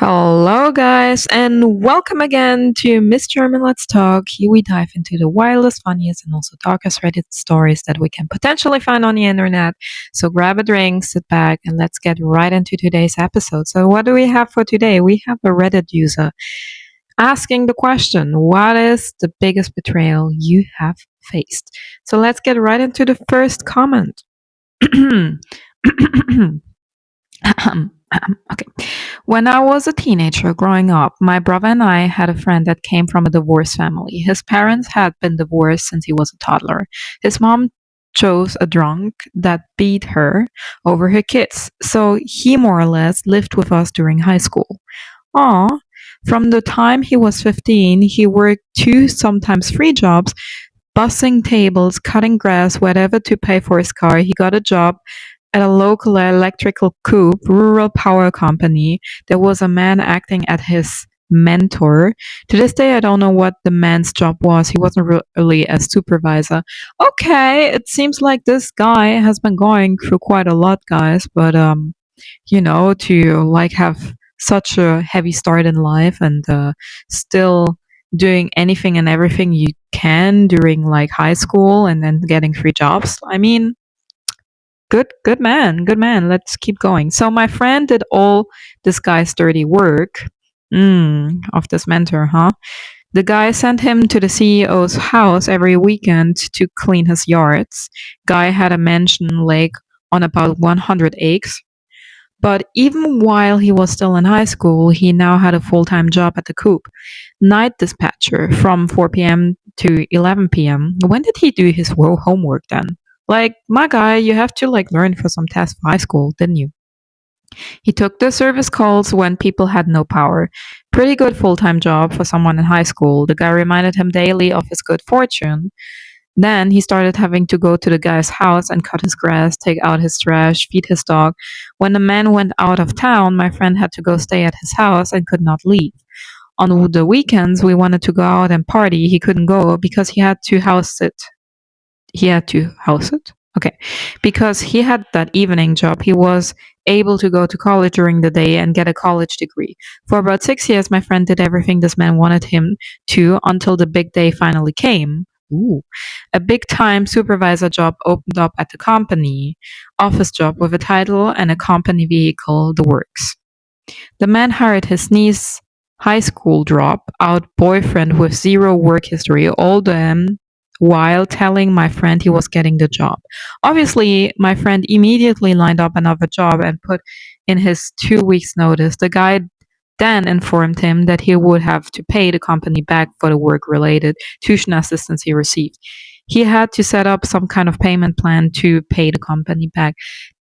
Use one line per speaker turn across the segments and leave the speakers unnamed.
Hello, guys, and welcome again to Miss German Let's Talk. Here we dive into the wildest, funniest, and also darkest Reddit stories that we can potentially find on the internet. So grab a drink, sit back, and let's get right into today's episode. So, what do we have for today? We have a Reddit user asking the question: what is the biggest betrayal you have faced? So, let's get right into the first comment. Okay. When I was a teenager growing up, my brother and I had a friend that came from a divorced family. His parents had been divorced since he was a toddler. His mom chose a drunk that beat her over her kids, so he more or less lived with us during high school. Aw. From the time he was 15, he worked two, sometimes three jobs, bussing tables, cutting grass, whatever to pay for his car. He got a job at a local electrical rural power company. There was a man acting as his mentor. To this day, I don't know what the man's job was. He wasn't really a supervisor. Okay, it seems like this guy has been going through quite a lot, guys. But to like have such a heavy start in life and still doing anything and everything you can during like high school and then getting three jobs. I mean, good man, good man. Let's keep going. So my friend did all this guy's dirty work. Of this mentor, huh? The guy sent him to the CEO's house every weekend to clean his yards. Guy had a mansion lake on about 100 acres. But even while he was still in high school, he now had a full-time job at the Coop, night dispatcher from 4 p.m. to 11 p.m. When did he do his homework then? Like, my guy, you have to like learn for some tests for high school, didn't you? He took the service calls when people had no power. Pretty good full-time job for someone in high school. The guy reminded him daily of his good fortune. Then he started having to go to the guy's house and cut his grass, take out his trash, feed his dog. When the man went out of town, my friend had to go stay at his house and could not leave. On the weekends, we wanted to go out and party. He couldn't go because he had to house it. He had to house it? Okay. Because he had that evening job, he was able to go to college during the day and get a college degree. For about 6 years, my friend did everything this man wanted him to until the big day finally came. Ooh. A big time supervisor job opened up at the company, office job with a title and a company vehicle, the works. The man hired his niece, high school drop-out boyfriend with zero work history, all them while telling my friend he was getting the job. Obviously, my friend immediately lined up another job and put in his 2 weeks' notice. The guy then informed him that he would have to pay the company back for the work related tuition assistance he received. He had to set up some kind of payment plan to pay the company back.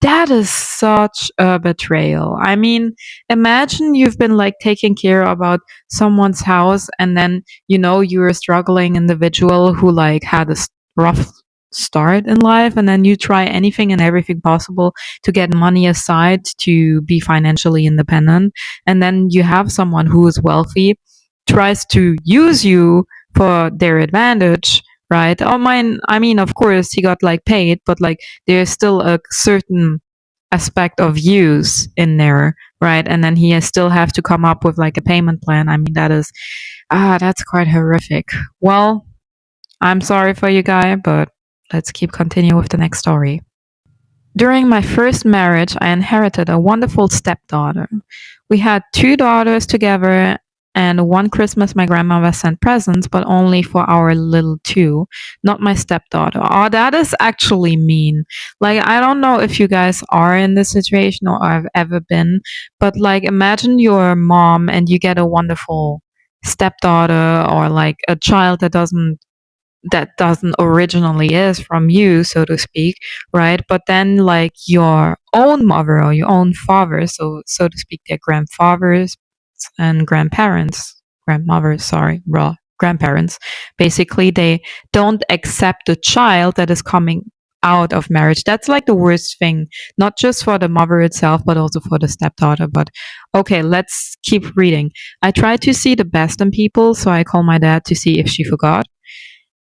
That is such a betrayal. I mean, imagine you've been like taking care about someone's house and then, you're a struggling individual who like had a rough start in life and then you try anything and everything possible to get money aside to be financially independent. And then you have someone who is wealthy tries to use you for their advantage, right? I mean, of course, he got like paid, but like there's still a certain aspect of use in there, right? And then he still have to come up with like a payment plan. I mean, that's quite horrific. Well, I'm sorry for you, guy, but let's keep continue with the next story. During my first marriage, I inherited a wonderful stepdaughter. We had two daughters together, and one Christmas my grandmother sent presents, but only for our little two, not my stepdaughter. Oh, that is actually mean. Like, I don't know if you guys are in this situation or have ever been, but like, imagine your mom and you get a wonderful stepdaughter or like a child that doesn't originally is from you, so to speak, right? But then like your own mother or your own father, so to speak, their grandfathers and grandparents, grandmothers, sorry, raw grandparents, basically they don't accept the child that is coming out of marriage. That's like the worst thing, not just for the mother itself, but also for the stepdaughter. But okay, let's keep reading. I try to see the best in people, so I call my dad to see if she forgot.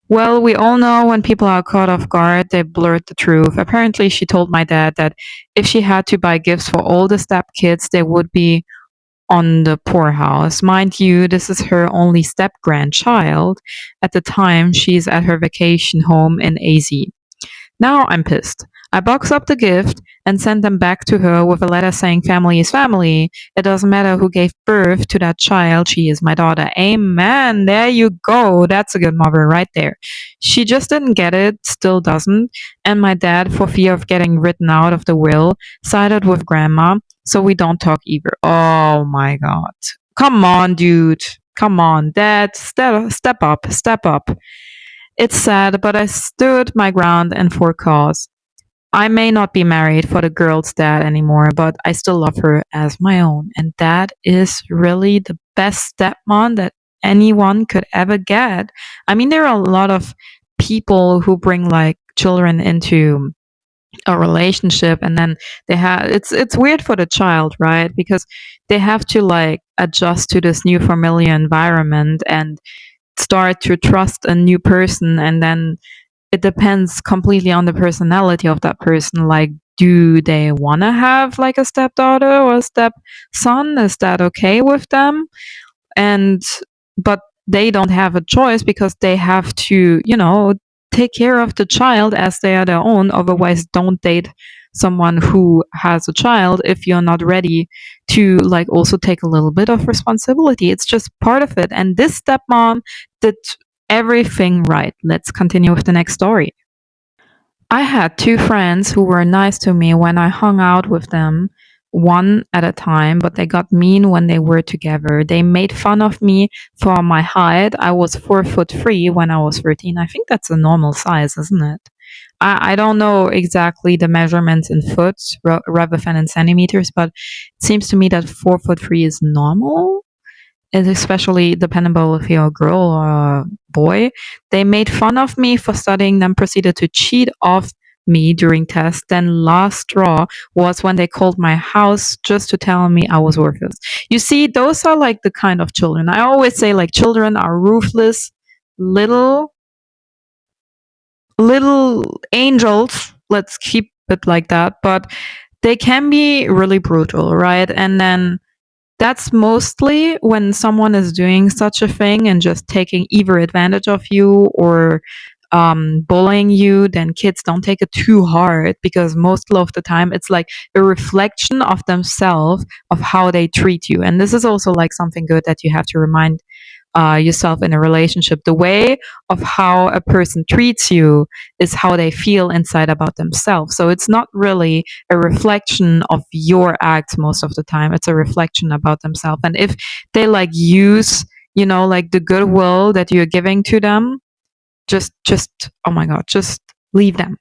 Well, we all know when people are caught off guard, they blurt the truth. Apparently, she told my dad that if she had to buy gifts for all the step kids, they would be on the poorhouse. Mind you, this is her only step grandchild. At the time, she's at her vacation home in AZ. Now I'm pissed. I box up the gift and send them back to her with a letter saying family is family. It doesn't matter who gave birth to that child, she is my daughter. Amen. There you go. That's a good mother right there. She just didn't get it, still doesn't. And my dad, for fear of getting written out of the will, sided with grandma, so we don't talk either. Oh my god. Come on, dude. Come on, dad. Step up. Step up. It's sad, but I stood my ground and for cause. I may not be married for the girl's dad anymore, but I still love her as my own. And that is really the best stepmom that anyone could ever get. I mean, there are a lot of people who bring like children into a relationship and then they have it's weird for the child, right? Because they have to like adjust to this new familiar environment and start to trust a new person, and then it depends completely on the personality of that person. Like, do they want to have like a stepdaughter or a stepson? Is that okay with them? And but they don't have a choice because they have to, take care of the child as they are their own. Otherwise, don't date someone who has a child if you're not ready to like also take a little bit of responsibility. It's just part of it. And this stepmom did everything right. Let's continue with the next story. I had two friends who were nice to me when I hung out with them, one at a time, but they got mean when they were together. They made fun of me for my height. I was 4'3" when I was 13. I think that's a normal size, isn't it? I don't know exactly the measurements in foot rather than in centimeters, but it seems to me that 4'3" is normal. It's especially dependable if you're a girl or a boy. They made fun of me for studying, then proceeded to cheat off me during tests. Then last straw was when they called my house just to tell me I was worthless. You see, those are like the kind of children. I always say like children are ruthless little angels. Let's keep it like that. But they can be really brutal, right? And then that's mostly when someone is doing such a thing and just taking either advantage of you or bullying you. Then kids don't take it too hard because most of the time it's like a reflection of themselves of how they treat you. And this is also like something good that you have to remind yourself in a relationship. The way of how a person treats you is how they feel inside about themselves. So it's not really a reflection of your acts most of the time. It's a reflection about themselves. And if they like use, like the goodwill that you're giving to them, just oh my god, just leave them.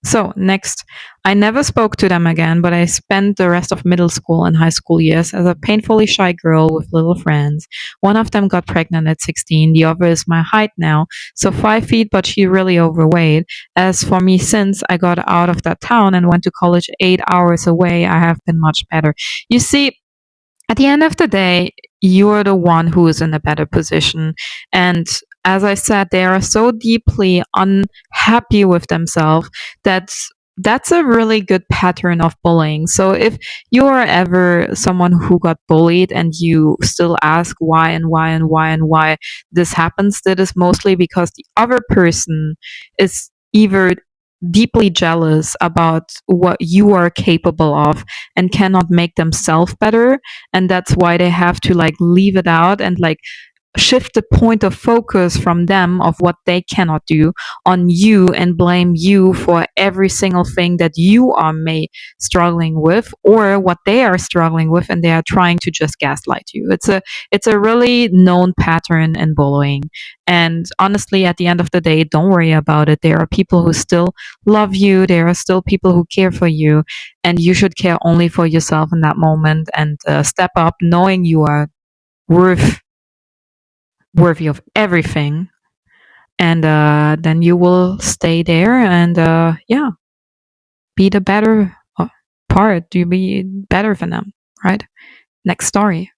So next, I never spoke to them again, but I spent the rest of middle school and high school years as a painfully shy girl with little friends. One of them got pregnant at 16. The other is my height now, so 5 feet, but she's really overweight. As for me, since I got out of that town and went to college 8 hours away, I have been much better. You see, at the end of the day, you're the one who is in a better position. And as I said, they are so deeply unhappy with themselves that that's a really good pattern of bullying. So if you are ever someone who got bullied and you still ask why and why and why and why this happens, that is mostly because the other person is either deeply jealous about what you are capable of and cannot make themselves better, and that's why they have to like leave it out and like shift the point of focus from them of what they cannot do on you and blame you for every single thing that you are struggling with or what they are struggling with, and they are trying to just gaslight you. It's a really known pattern in bullying. And honestly, at the end of the day, don't worry about it. There are people who still love you, there are still people who care for you, and you should care only for yourself in that moment and step up knowing you are worth worthy of everything, and then you will stay there and yeah, be the better part. You be better than them, right? Next story.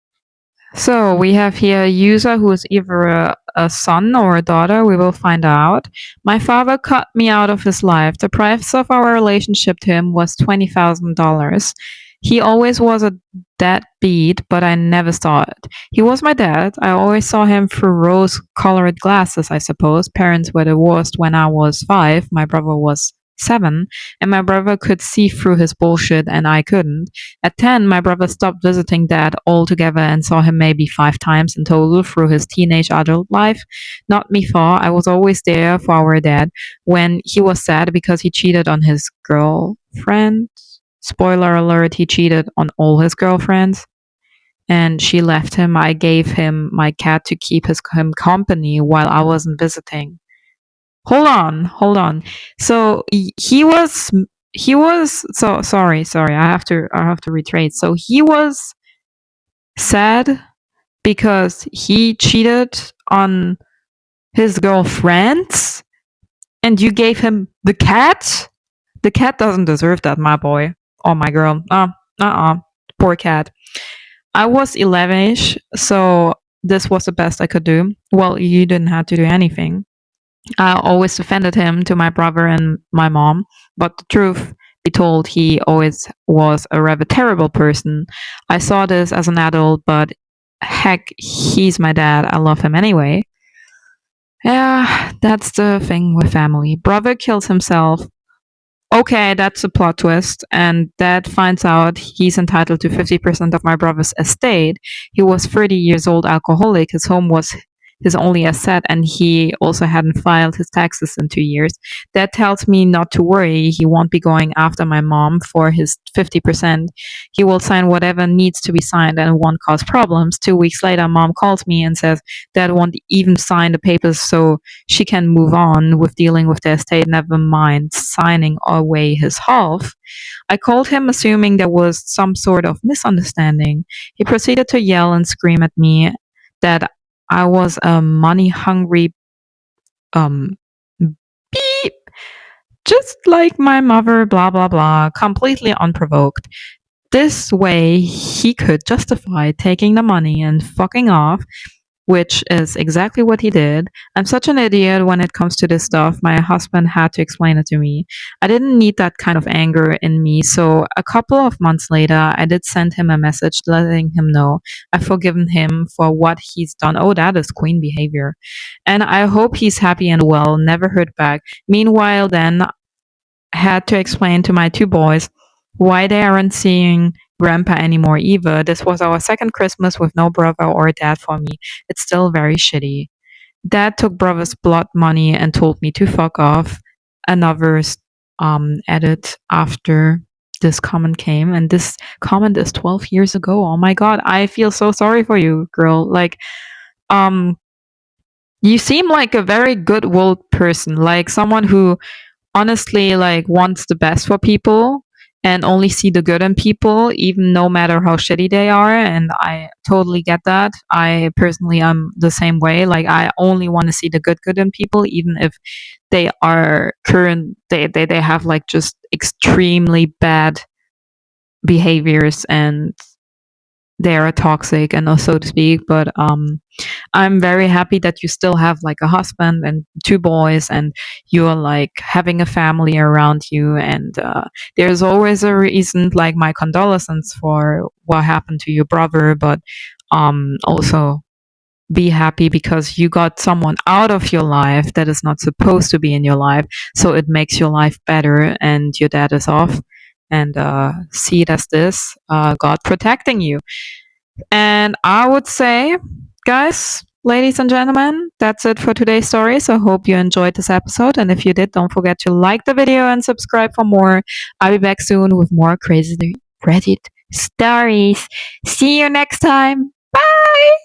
So we have here a user who is either a son or a daughter. We will find out. My father cut me out of his life. The price of our relationship to him was $20,000. He always was a deadbeat, but I never saw it. He was my dad. I always saw him through rose colored glasses, I suppose. Parents were divorced when I was 5. My brother was 7, and my brother could see through his bullshit, and I couldn't. At 10, my brother stopped visiting dad altogether and saw him maybe 5 times in total through his teenage adult life. Not me far. I was always there for our dad when he was sad because he cheated on his girlfriend. Spoiler alert, he cheated on all his girlfriends and she left him. I gave him my cat to keep him company while I wasn't visiting. Hold on. So he was so sorry. I have to retrace. So he was sad because he cheated on his girlfriends and you gave him the cat? The cat doesn't deserve that, my boy or my girl. Poor cat. I was 11ish, so this was the best I could do. Well, you didn't have to do anything. I always defended him to my brother and my mom, but the truth be told, he always was a rather terrible person. I saw this as an adult, but heck, he's my dad. I love him anyway. Yeah, that's the thing with family. Brother kills himself. Okay, that's a plot twist. And dad finds out he's entitled to 50% of my brother's estate. He was 30 years old, alcoholic. His home was his only asset, and he also hadn't filed his taxes in 2 years. Dad tells me not to worry. He won't be going after my mom for his 50%. He will sign whatever needs to be signed and it won't cause problems. 2 weeks later, mom calls me and says dad won't even sign the papers so she can move on with dealing with the estate, never mind signing away his half. I called him, assuming there was some sort of misunderstanding. He proceeded to yell and scream at me that I was a money hungry um beep, just like my mother, blah blah blah, completely unprovoked. This way he could justify taking the money and fucking off, which is exactly what he did. I'm such an idiot when it comes to this stuff. My husband had to explain it to me. I didn't need that kind of anger in me, so a couple of months later, I did send him a message letting him know I've forgiven him for what he's done. Oh, that is queen behavior. And I hope he's happy and well, never heard back. Meanwhile, then, had to explain to my 2 boys why they aren't seeing grandpa anymore either. This was our second Christmas with no brother or dad for me. It's still very shitty. Dad took brother's blood money and told me to fuck off. Another edit after this comment came, and this comment is 12 years ago. Oh my god, I feel so sorry for you, girl. Like, um, you seem like a very good-willed person, like someone who honestly like wants the best for people and only see the good in people even no matter how shitty they are, and I totally get that. I personally am the same way. Like, I only want to see the good in people even if they are they have like just extremely bad behaviors and they are toxic and so to speak. But I'm very happy that you still have like a husband and 2 boys and you're like having a family around you, and there's always a reason. Like, my condolences for what happened to your brother, but also be happy because you got someone out of your life that is not supposed to be in your life, so it makes your life better, and your dad is off. And see it as this, God protecting you. And I would say, guys, ladies and gentlemen, that's it for today's story. So I hope you enjoyed this episode. And if you did, don't forget to like the video and subscribe for more. I'll be back soon with more crazy Reddit stories. See you next time. Bye.